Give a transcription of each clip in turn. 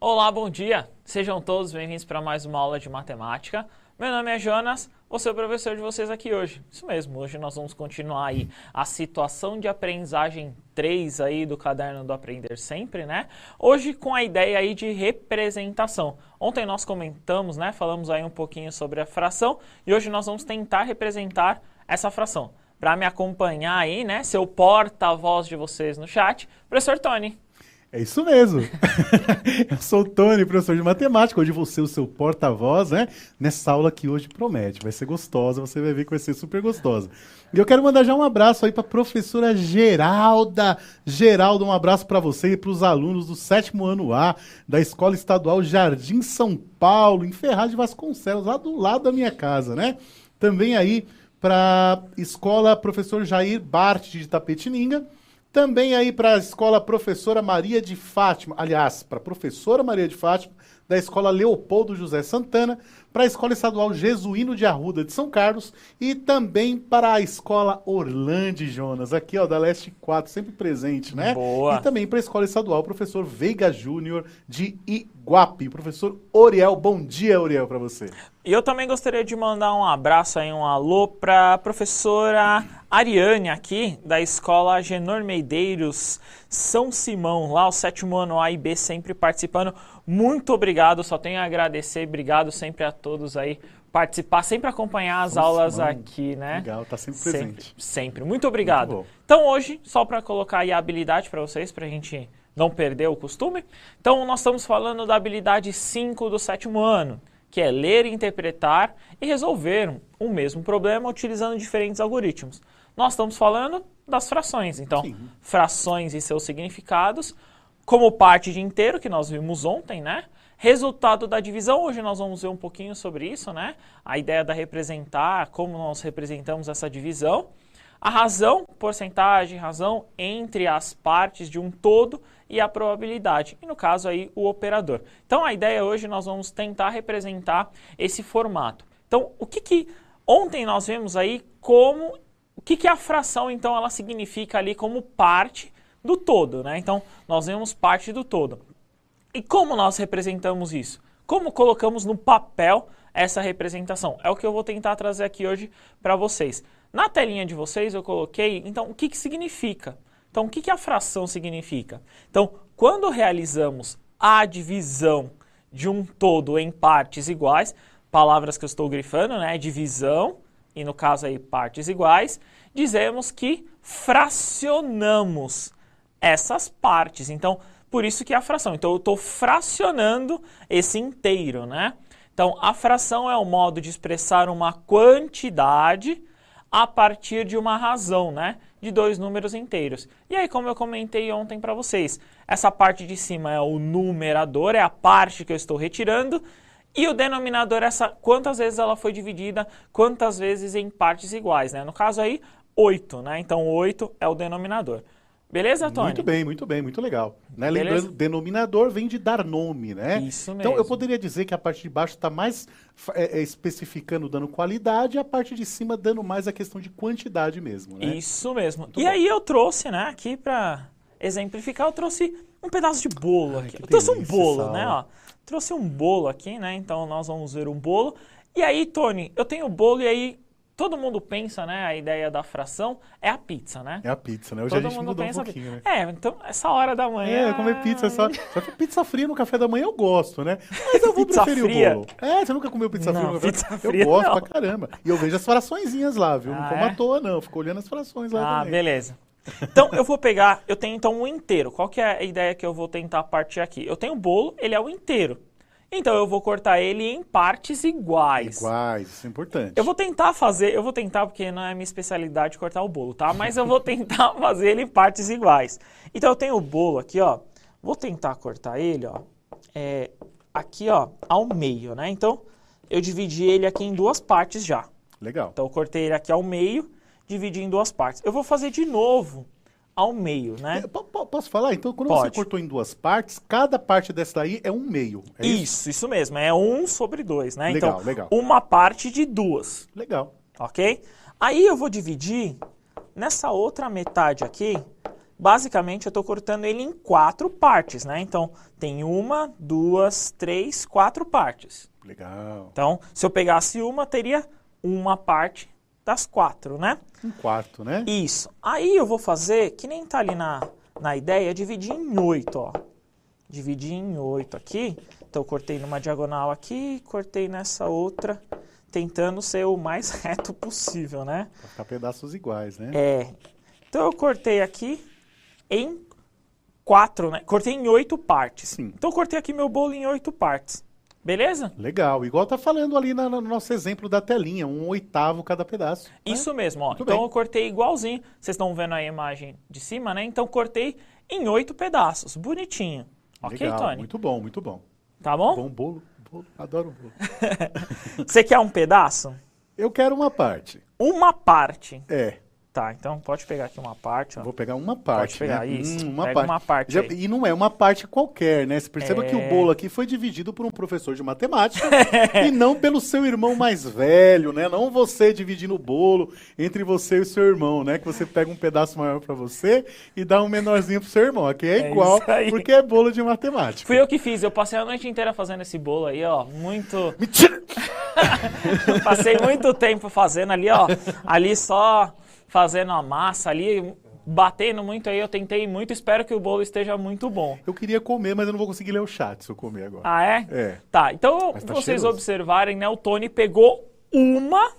Olá, bom dia! Sejam todos bem-vindos para mais uma aula de matemática. Meu nome é Jonas, vou ser o professor de vocês aqui hoje. Isso mesmo, hoje nós vamos continuar aí a situação de aprendizagem 3 aí do caderno do Aprender Sempre, né? Hoje com a ideia aí de representação. Ontem nós comentamos, né? Falamos aí um pouquinho sobre a fração e hoje nós vamos tentar representar essa fração. Para me acompanhar aí, né? Seu porta-voz de vocês no chat, professor Tony. É isso mesmo. Eu sou o Tony, professor de matemática. Hoje vou ser o seu porta-voz, né? Nessa aula que hoje promete. Vai ser gostosa, você vai ver que vai ser super gostosa. E eu quero mandar já um abraço aí para a professora Geralda. Geralda, um abraço para você e para os alunos do 7º ano A da Escola Estadual Jardim São Paulo, em Ferraz de Vasconcelos, lá do lado da minha casa, né? Também aí para a Escola Professor Jair Bart de Itapetininga. Também aí para a Escola Professora Maria de Fátima, aliás, para a Professora Maria de Fátima, da Escola Leopoldo José Santana, para a Escola Estadual Jesuíno de Arruda de São Carlos e também para a Escola Orlando Jonas, aqui ó, da Leste 4, sempre presente, né? Boa. E também para a Escola Estadual Professor Veiga Júnior de Iguape. Professor Oriel, bom dia, Oriel, para você. E eu também gostaria de mandar um abraço aí, um alô para a professora Ariane aqui, da Escola Agenor Medeiros São Simão, lá o 7º ano A e B sempre participando. Muito obrigado, só tenho a agradecer, obrigado sempre a todos aí participar, sempre acompanhar as aulas aqui, né? Legal, tá sempre presente. Sempre, muito obrigado. Muito bom. Então hoje, só para colocar aí a habilidade para vocês, para a gente não perder o costume. Então nós estamos falando da habilidade 5 do 7º ano, que é ler, interpretar e resolver o mesmo problema utilizando diferentes algoritmos. Nós estamos falando das frações, então, sim, frações e seus significados, como parte de inteiro, que nós vimos ontem, né? Resultado da divisão, hoje nós vamos ver um pouquinho sobre isso, né? A ideia da representar, como nós representamos essa divisão. A razão, porcentagem, razão entre as partes de um todo e a probabilidade. E no caso aí, o operador. Então a ideia hoje nós vamos tentar representar esse formato. Então o que ontem nós vimos aí como... O que a fração então ela significa ali como parte do todo, né? Então nós vemos parte do todo. E como nós representamos isso? Como colocamos no papel essa representação? É o que eu vou tentar trazer aqui hoje para vocês. Na telinha de vocês eu coloquei, então, o que significa? Então, o que a fração significa? Então, quando realizamos a divisão de um todo em partes iguais, palavras que eu estou grifando, né? Divisão, e no caso aí partes iguais, dizemos que fracionamos essas partes. Então, por isso que é a fração. Então, eu estou fracionando esse inteiro, né? Então, a fração é o modo de expressar uma quantidade a partir de uma razão, né? De dois números inteiros. E aí, como eu comentei ontem para vocês, essa parte de cima é o numerador, é a parte que eu estou retirando, e o denominador é essa, quantas vezes ela foi dividida, quantas vezes em partes iguais, né? No caso aí, 8, né? Então, 8 é o denominador. Beleza, Tony? Muito bem, muito legal. Né? Lembrando, denominador vem de dar nome, né? Isso mesmo. Então, eu poderia dizer que a parte de baixo está mais especificando, dando qualidade, e a parte de cima dando mais a questão de quantidade mesmo, né? Isso mesmo. Muito e bom. aí eu trouxe, né, aqui para exemplificar, eu trouxe um pedaço de bolo aqui. Eu delícia, trouxe um bolo, né, ó. Trouxe um bolo aqui, né, então nós vamos ver um bolo. E aí, Tony, eu tenho o bolo e aí... Todo mundo pensa, né, a ideia da fração é a pizza, né? É a pizza, né? Hoje a gente mudou um pouquinho, né? Então, essa hora da manhã... comer pizza, só que pizza fria no café da manhã eu gosto, né? Mas eu vou preferir o bolo. Você nunca comeu pizza fria no café da manhã? Eu gosto pra caramba. E eu vejo as fraçõezinhas lá, viu? Não como à toa, não. Eu fico olhando as frações lá também. Beleza. Então, eu vou pegar... Eu tenho, então, um inteiro. Qual que é a ideia que eu vou tentar partir aqui? Eu tenho o bolo, ele é o inteiro. Então, eu vou cortar ele em partes iguais. Iguais, isso é importante. Eu vou tentar porque não é minha especialidade cortar o bolo, tá? Mas eu vou tentar fazer ele em partes iguais. Então, eu tenho o bolo aqui, ó. Vou tentar cortar ele, ó. Aqui, ó, ao meio, né? Então, eu dividi ele aqui em duas partes já. Legal. Então, eu cortei ele aqui ao meio, dividi em duas partes. Eu vou fazer de novo ao meio, né? Posso falar? Então, quando você cortou em duas partes, cada parte dessa daí é um meio. É isso mesmo. É 1/2, né? Legal, então, legal. Uma parte de duas. Legal. Ok? Aí eu vou dividir nessa outra metade aqui, basicamente eu estou cortando ele em 4 partes, né? Então, tem 1, 2, 3, 4 partes. Legal. Então, se eu pegasse uma, teria uma parte das 4, né? Um quarto, né? Isso. Aí eu vou fazer, que nem tá ali na ideia, dividir em 8, ó. Dividir em 8 aqui. Então, eu cortei numa diagonal aqui, cortei nessa outra, tentando ser o mais reto possível, né? Pra ficar pedaços iguais, né? Então, eu cortei aqui em 4, né? Cortei em 8 partes. Sim. Então, eu cortei aqui meu bolo em 8 partes. Beleza? Legal. Igual tá falando ali no nosso exemplo da telinha, 1/8 cada pedaço. Isso mesmo, ó. Muito Então, bem. eu cortei igualzinho. Vocês estão vendo a imagem de cima, né? Então, cortei em 8 pedaços. Bonitinho. Ok, Legal. Tony? Muito bom, muito bom. Tá bom? Bom bolo. Adoro bolo. Você quer um pedaço? Eu quero uma parte. Uma parte. É. Tá, então pode pegar aqui uma parte, ó. Vou pegar uma parte, Pode pegar né? isso. Uma Pega parte. uma parte aí. E não é uma parte qualquer, né? Você perceba que o bolo aqui foi dividido por um professor de matemática e não pelo seu irmão mais velho, né? Não você dividindo o bolo entre você e o seu irmão, né? Que você pega um pedaço maior para você e dá um menorzinho pro seu irmão. Aqui é igual, isso aí. porque é bolo de matemática. Fui eu que fiz, eu passei a noite inteira fazendo esse bolo aí, ó, muito... Mentira! Passei muito tempo fazendo ali, ó, ali só fazendo a massa ali, batendo muito aí, eu tentei muito, espero que o bolo esteja muito bom. Eu queria comer, mas eu não vou conseguir ler o chat se eu comer agora. Ah, é? É. Tá, então Mas tá vocês cheiroso. observarem, né, o Tony pegou uma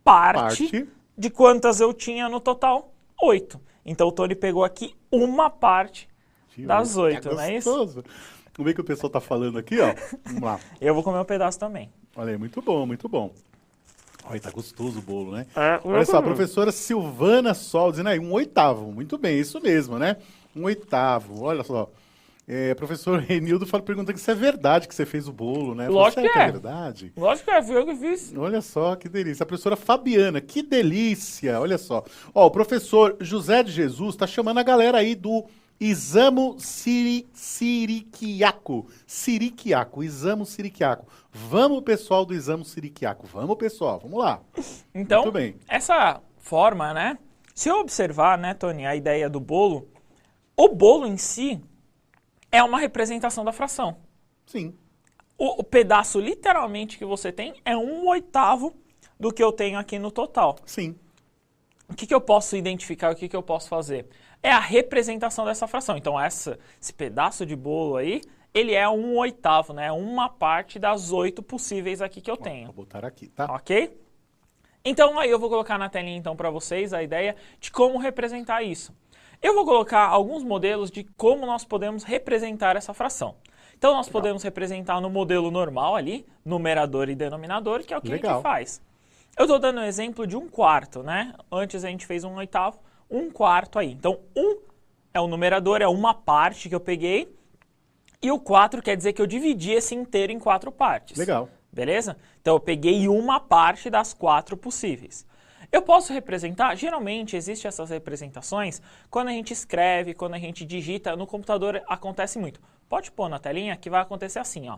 parte de quantas eu tinha no total? 8. Então o Tony pegou aqui uma parte das 8, não é isso? Gostoso. Vamos ver o que o pessoal tá falando aqui, ó. Vamos lá. Eu vou comer um pedaço também. Olha aí, muito bom, muito bom. Olha, tá gostoso o bolo, né? É, Olha só, a professora Silvana Sol dizendo aí, 1/8. Muito bem, isso mesmo, né? 1/8, olha só. Professor Renildo perguntando se é verdade que você fez o bolo, né? Lógico que é. É verdade. Lógico que fui eu que fiz. Olha só, que delícia. A professora Fabiana, que delícia. Olha só. Ó, o professor José de Jesus tá chamando a galera aí do Examo Siriquiaco. Examo Siriquiaco. Vamos, pessoal do Examo Siriquiaco. Vamos, pessoal. Vamos lá. Então, Muito bem. essa forma, né? Se eu observar, né, Tony, a ideia do bolo, o bolo em si é uma representação da fração. Sim. O pedaço, literalmente, que você tem é 1/8 do que eu tenho aqui no total. Sim. O que eu posso identificar, o que eu posso fazer? É a representação dessa fração. Então, esse pedaço de bolo aí, ele é 1/8, né? Uma parte das 8 possíveis aqui que eu tenho. Vou botar aqui, tá? Ok? Então, aí eu vou colocar na telinha, então, para vocês a ideia de como representar isso. Eu vou colocar alguns modelos de como nós podemos representar essa fração. Então, nós podemos representar no modelo normal ali, numerador e denominador, que é o que a gente faz. Eu estou dando um exemplo de 1/4, né? Antes a gente fez 1/8, 1/4 aí. Então, 1 é o numerador, é uma parte que eu peguei, e o 4 quer dizer que eu dividi esse inteiro em 4 partes. Legal. Beleza? Então, eu peguei uma parte das 4 possíveis. Eu posso representar, geralmente existem essas representações quando a gente escreve, quando a gente digita, no computador acontece muito. Pode pôr na telinha que vai acontecer assim, ó.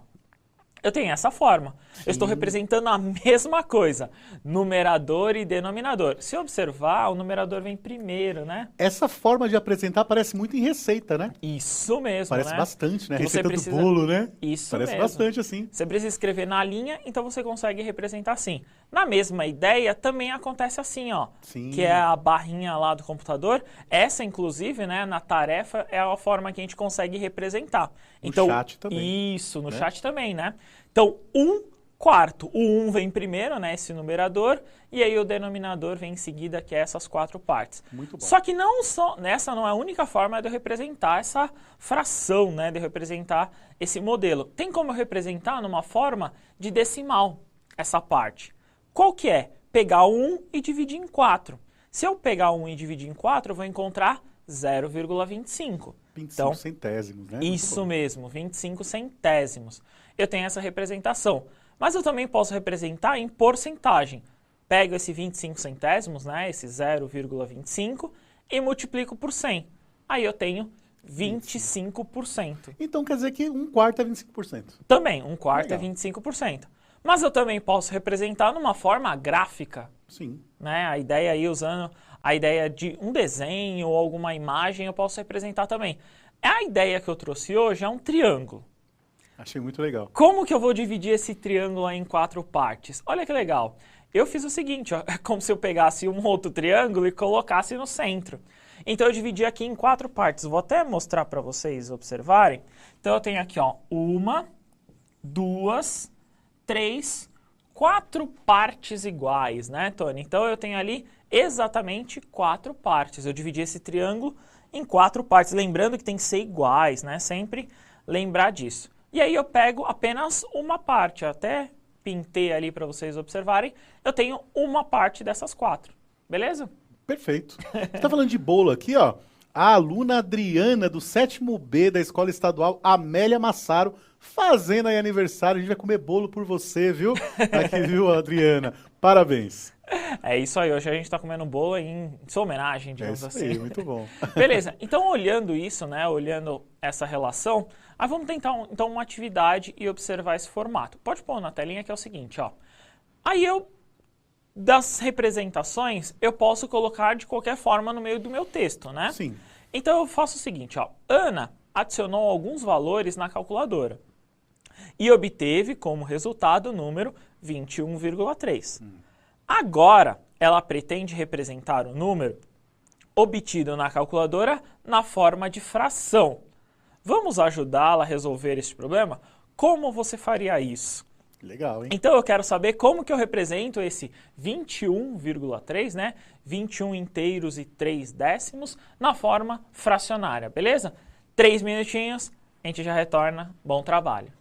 Eu tenho essa forma. Eu estou representando a mesma coisa, numerador e denominador. Se observar, o numerador vem primeiro, né? Essa forma de apresentar parece muito em receita, né? Isso mesmo, Parece né? bastante, né? Que você Receita precisa... do bolo, né? Isso Parece mesmo. bastante assim. Você precisa escrever na linha, então você consegue representar assim. Na mesma ideia, também acontece assim, ó. Sim. Que é a barrinha lá do computador. Essa, inclusive, né, na tarefa, é a forma que a gente consegue representar. No chat também. Isso, no chat também, né? Então, 1/4. O 1 vem primeiro, né, esse numerador, e aí o denominador vem em seguida, que é essas 4 partes. Muito bom. Só que não só, nessa não é a única forma de eu representar essa fração, né, de eu representar esse modelo. Tem como eu representar numa forma de decimal essa parte. Qual que é? Pegar o 1 e dividir em 4. Se eu pegar 1 e dividir em 4, eu vou encontrar 0,25. 25 centésimos, né? Isso mesmo, 25 centésimos. Eu tenho essa representação. Mas eu também posso representar em porcentagem. Pego esse 25 centésimos, né, esse 0,25, e multiplico por 100. Aí eu tenho 25%. Então quer dizer que 1/4 é 25%. Também, 1/4 é Legal. 25%. Mas eu também posso representar numa forma gráfica. Sim. Né? A ideia aí usando a ideia de um desenho ou alguma imagem, eu posso representar também. A ideia que eu trouxe hoje é um triângulo. Achei muito legal. Como que eu vou dividir esse triângulo em 4 partes? Olha que legal. Eu fiz o seguinte, ó, é como se eu pegasse um outro triângulo e colocasse no centro. Então eu dividi aqui em 4 partes. Vou até mostrar para vocês observarem. Então eu tenho aqui, ó, 1, 2, 3, 4 partes iguais, né, Tony? Então eu tenho ali exatamente 4 partes. Eu dividi esse triângulo em 4 partes, lembrando que tem que ser iguais, né? Sempre lembrar disso. E aí eu pego apenas uma parte, eu até pintei ali para vocês observarem, eu tenho uma parte dessas 4, beleza? Perfeito. Você está falando de bolo aqui, ó. A aluna Adriana, do 7º B da Escola Estadual Amélia Massaro, fazendo aí aniversário. A gente vai comer bolo por você, viu? Aqui, viu, Adriana? Parabéns. É isso aí, hoje a gente está comendo bolo em sua homenagem, digamos assim. Aí, muito bom. Beleza, então olhando isso, né, olhando essa relação, vamos tentar então uma atividade e observar esse formato. Pode pôr na telinha que é o seguinte, ó. Aí das representações, eu posso colocar de qualquer forma no meio do meu texto, né? Sim. Então eu faço o seguinte, ó. Ana adicionou alguns valores na calculadora e obteve como resultado o número 21,3. Agora, ela pretende representar o número obtido na calculadora na forma de fração. Vamos ajudá-la a resolver este problema? Como você faria isso? Legal, hein? Então eu quero saber como que eu represento esse 21,3, né? 21 inteiros e 3 décimos na forma fracionária, beleza? 3 minutinhos, a gente já retorna. Bom trabalho!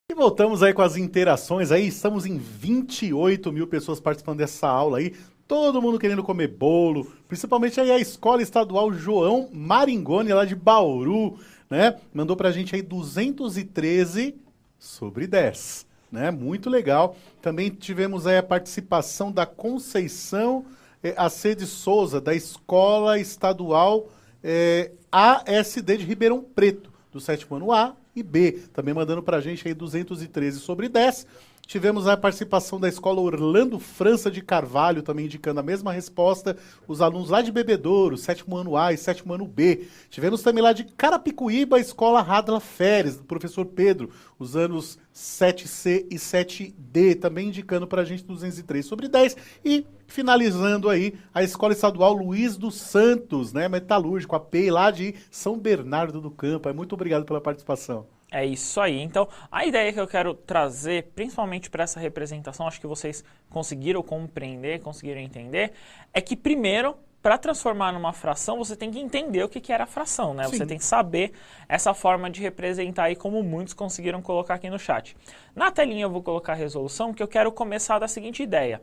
E voltamos aí com as interações aí, estamos em 28 mil pessoas participando dessa aula aí, todo mundo querendo comer bolo, principalmente aí a Escola Estadual João Maringoni, lá de Bauru, né? Mandou pra gente aí 213 sobre 10, né? Muito legal. Também tivemos aí a participação da Conceição AC de Souza, da Escola Estadual ASD de Ribeirão Preto, do 7º ano A e B, também mandando pra gente aí 213 sobre 10. Tivemos a participação da Escola Orlando França de Carvalho, também indicando a mesma resposta, os alunos lá de Bebedouro, 7º ano A e 7º ano B. Tivemos também lá de Carapicuíba, a Escola Radla Feres, do professor Pedro, os anos 7C e 7D, também indicando pra gente 203 sobre 10. E finalizando aí, a Escola Estadual Luiz dos Santos, né, metalúrgico, a PEI lá de São Bernardo do Campo. Muito obrigado pela participação. É isso aí. Então, a ideia que eu quero trazer, principalmente para essa representação, acho que vocês conseguiram compreender, conseguiram entender, é que primeiro, para transformar numa fração, você tem que entender o que era a fração, né? Sim. Você tem que saber essa forma de representar aí, como muitos conseguiram colocar aqui no chat. Na telinha eu vou colocar a resolução, que eu quero começar da seguinte ideia.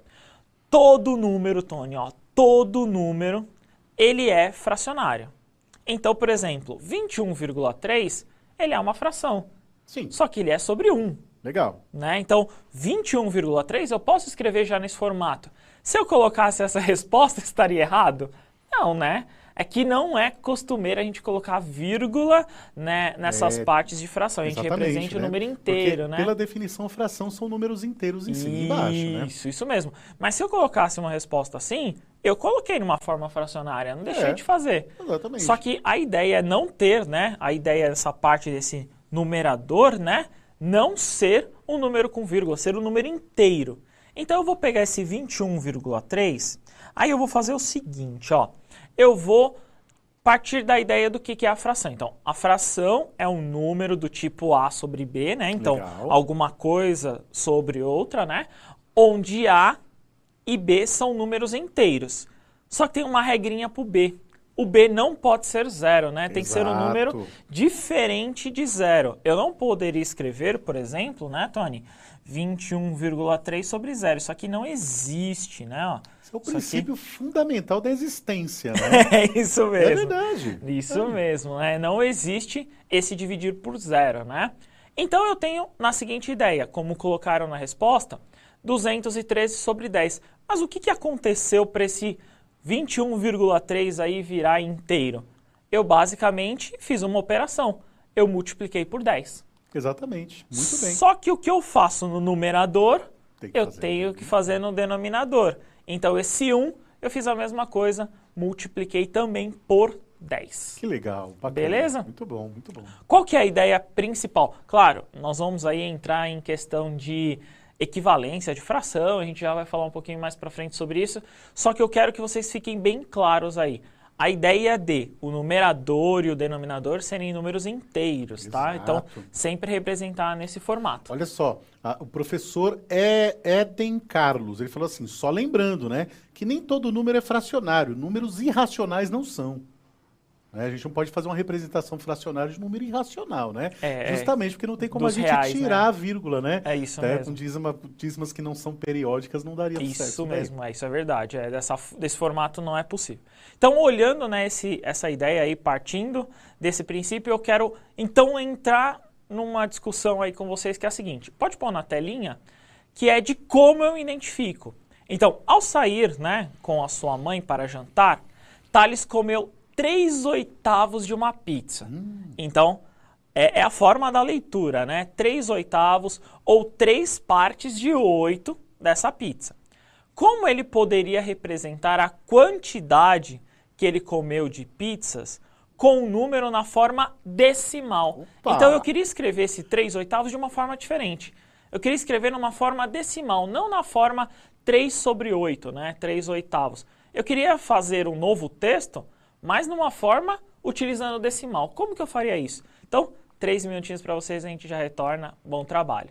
Todo número, Tony, ó, todo número, ele é fracionário. Então, por exemplo, 21,3, ele é uma fração. Sim. Só que ele é sobre 1. Legal. Né? Então, 21,3 eu posso escrever já nesse formato. Se eu colocasse essa resposta, estaria errado? Não, né? É que não é costumeiro a gente colocar vírgula, né, nessas partes de fração. A gente representa o número inteiro, porque, né? pela definição, fração são números inteiros em cima e embaixo, né? Isso mesmo. Mas se eu colocasse uma resposta assim, eu coloquei numa forma fracionária, não deixei de fazer. Exatamente. Só que a ideia é não ter, né? A ideia é essa parte desse numerador, né? Não ser um número com vírgula, ser um número inteiro. Então eu vou pegar esse 21,3, aí eu vou fazer o seguinte, ó. Eu vou partir da ideia do que é a fração. Então, a fração é um número do tipo A sobre B, né? Então, Legal. alguma coisa sobre outra, né? Onde A e B são números inteiros. Só que tem uma regrinha para o B. O B não pode ser zero, né? Tem que ser um número diferente de zero. Eu não poderia escrever, por exemplo, né, Tony? 21,3 sobre zero. Isso aqui não existe, né? Ó. Esse é o princípio fundamental da existência, né? É isso mesmo. É verdade. Isso mesmo, né? Não existe esse dividir por zero, né? Então eu tenho na seguinte ideia, como colocaram na resposta, 213 sobre 10. Mas o que aconteceu para esse 21,3 aí virar inteiro? Eu basicamente fiz uma operação. Eu multipliquei por 10. Exatamente. Muito bem. Só que o que eu faço no numerador, eu fazer tenho que fazer no denominador. Então esse 1, eu fiz a mesma coisa, multipliquei também por 10. Que legal. Bacana. Beleza? Muito bom, muito bom. Qual que é a ideia principal? Claro, nós vamos aí entrar em questão de equivalência de fração, a gente já vai falar um pouquinho mais para frente sobre isso, só que eu quero que vocês fiquem bem claros aí. A ideia de o numerador e o denominador serem números inteiros, tá? Então, sempre representar nesse formato. Olha só, o professor Eden Carlos, ele falou assim, só lembrando, né, que nem todo número é fracionário, números irracionais não são. A gente não pode fazer uma representação fracionária de número irracional, né? Justamente porque não tem como a gente tirar a vírgula, né? É isso mesmo. Com dízimas que não são periódicas não daria certo. Isso mesmo, isso é verdade. Desse formato não é possível. Então, olhando, né, essa ideia aí, partindo desse princípio, eu quero então entrar numa discussão aí com vocês que é a seguinte. Pode pôr na telinha, que é de como eu identifico. Então, ao sair, né, com a sua mãe para jantar, Thales comeu 3/8 de uma pizza. Então, é a forma da leitura, né? 3/8 ou 3 partes de 8 dessa pizza. Como ele poderia representar a quantidade que ele comeu de pizzas com um número na forma decimal? Opa. Então, eu queria escrever esse 3/8 de uma forma diferente. Eu queria escrever numa forma decimal, não na forma 3 sobre 8, né? 3/8. Eu queria fazer um novo texto, mas numa forma utilizando decimal. Como que eu faria isso? Então, 3 minutinhos para vocês, a gente já retorna. Bom trabalho.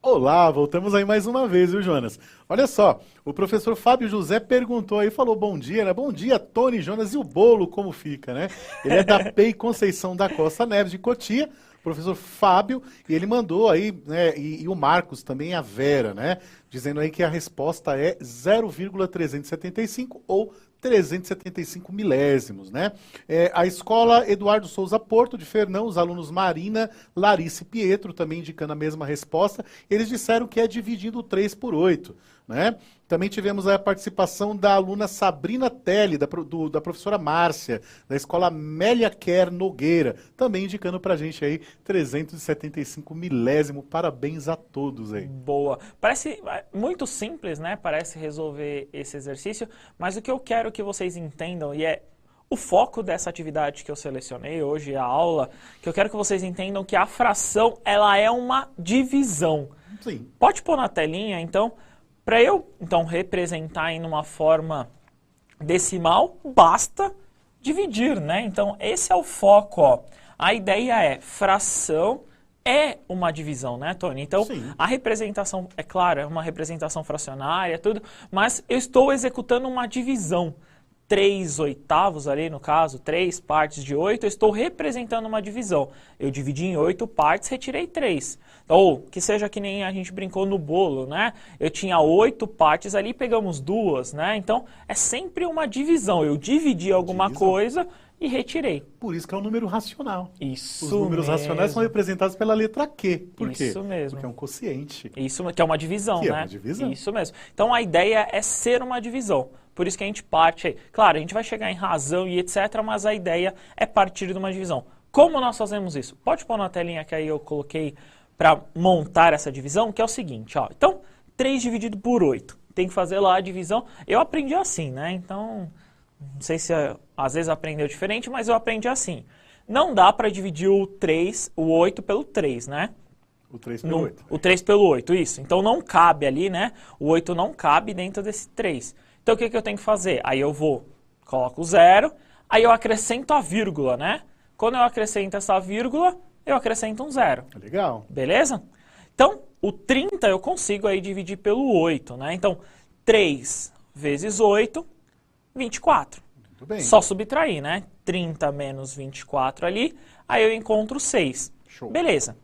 Olá, voltamos aí mais uma vez, viu, Jonas? Olha só, o professor Fábio José perguntou aí, falou bom dia, né? Bom dia, Tony, Jonas, e o bolo, como fica, né? Ele é da PEI Conceição da Costa Neves, de Cotia, professor Fábio, e ele mandou aí, né, e o Marcos também, a Vera, né? Dizendo aí que a resposta é 0,375 ou 375 milésimos, né? A escola Eduardo Souza Porto, de Fernão, os alunos Marina, Larissa e Pietro, também indicando a mesma resposta. Eles disseram que é dividindo 3 por 8, né? Também tivemos a participação da aluna Sabrina Telli, da professora Márcia, da escola Amélia Kerr Nogueira, também indicando pra gente aí 375 milésimo. Parabéns a todos aí. Boa. Parece muito simples, né? Parece resolver esse exercício, mas o que eu quero que vocês entendam, e é o foco dessa atividade que eu selecionei hoje, a aula, que eu quero que vocês entendam que a fração, ela é uma divisão. Sim. Pode pôr na telinha, então, para eu então representar em uma forma decimal, basta dividir, né? Então, esse é o foco, ó. A ideia é fração é uma divisão, né, Tony? Então, sim, a representação, é claro, é uma representação fracionária, tudo, mas eu estou executando uma divisão. 3/8 ali, no caso, 3 partes de 8, eu estou representando uma divisão. Eu dividi em 8 partes, retirei 3. Ou que seja que nem a gente brincou no bolo, né? Eu tinha 8 partes ali, pegamos 2, né? Então, é sempre uma divisão. Eu dividi alguma coisa e retirei. Por isso que é um número racional. Isso Os números mesmo. racionais são representados pela letra Q. Por quê? Isso mesmo. Porque é um quociente. Isso, que é uma divisão, Que né? é uma divisão. Isso mesmo. Então, a ideia é ser uma divisão. Por isso que a gente parte aí. Claro, a gente vai chegar em razão e etc., mas a ideia é partir de uma divisão. Como nós fazemos isso? Pode pôr na telinha que aí eu coloquei para montar essa divisão, que é o seguinte, ó. Então, 3 dividido por 8. Tem que fazer lá a divisão. Eu aprendi assim, né? Então, não sei se às vezes aprendeu diferente, mas eu aprendi assim. Não dá para dividir o 8 pelo 3, né? O 3 pelo 8. O 3 pelo 8, isso. Então, não cabe ali, né? O 8 não cabe dentro desse 3. Então, o que eu tenho que fazer? Aí eu coloco o 0, aí eu acrescento a vírgula, né? Quando eu acrescento essa vírgula, eu acrescento um 0. Legal. Beleza? Então, o 30 eu consigo aí dividir pelo 8, né? Então, 3 vezes 8, 24. Muito bem. Só subtrair, né? 30 menos 24 ali, aí eu encontro 6. Show. Beleza.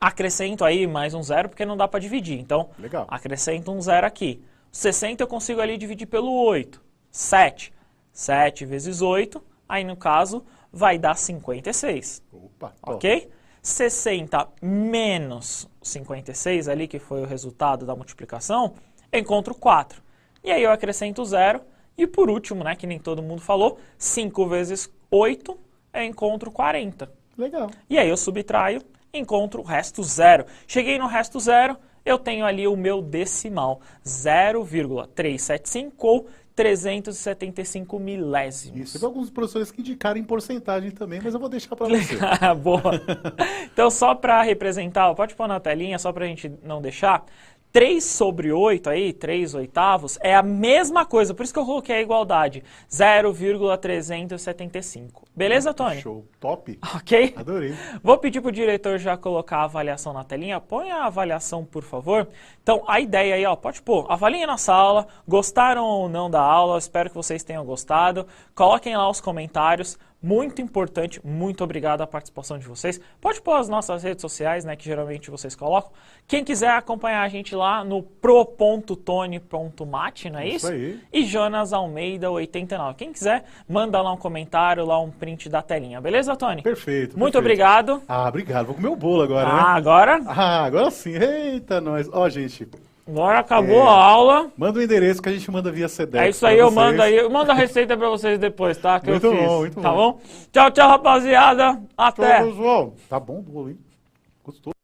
Acrescento aí mais um 0, porque não dá para dividir. Então, legal, acrescento um 0 aqui. 60 eu consigo ali dividir pelo 8. 7. 7 vezes 8, aí no caso vai dar 56. Opa, ok? 60 menos 56 ali, que foi o resultado da multiplicação, eu encontro 4. E aí eu acrescento 0. E por último, né, que nem todo mundo falou, 5 vezes 8, eu encontro 40. Legal. E aí eu subtraio, encontro o resto 0. Cheguei no resto 0, eu tenho ali o meu decimal, 0,375 ou 375 milésimos. Isso, teve alguns professores que indicaram em porcentagem também, mas eu vou deixar para você. Boa. Então, só para representar, pode pôr na telinha, só para a gente não deixar. 3 sobre 8 aí, 3/8, é a mesma coisa, por isso que eu coloquei a igualdade, 0,375. Beleza, Tony? Show, top. Ok? Adorei. Vou pedir para o diretor já colocar a avaliação na telinha. Põe a avaliação, por favor. Então, a ideia aí, ó, pode pôr, avaliem na sala, gostaram ou não da aula, espero que vocês tenham gostado. Coloquem lá os comentários. Muito importante, muito obrigado a participação de vocês. Pode pôr as nossas redes sociais, né, que geralmente vocês colocam. Quem quiser acompanhar a gente lá no pro.tony.mate, não é isso? Aí. E Jonas Almeida 89. Quem quiser, manda lá um comentário, lá um print da telinha. Beleza, Tony? Perfeito. Muito perfeito. obrigado. Ah, obrigado. Vou comer o bolo agora, né? Agora? Ah, agora sim. Eita, nós. Ó, gente. Agora acabou a aula. Manda o endereço que a gente manda via CDEX. É isso aí, eu mando aí. Eu mando a receita pra vocês depois, tá? Que muito eu fiz. bom, muito tá bom. Tchau, tchau, rapaziada. Até. Tchau, pessoal. Tá bom o bolo, hein? Gostou?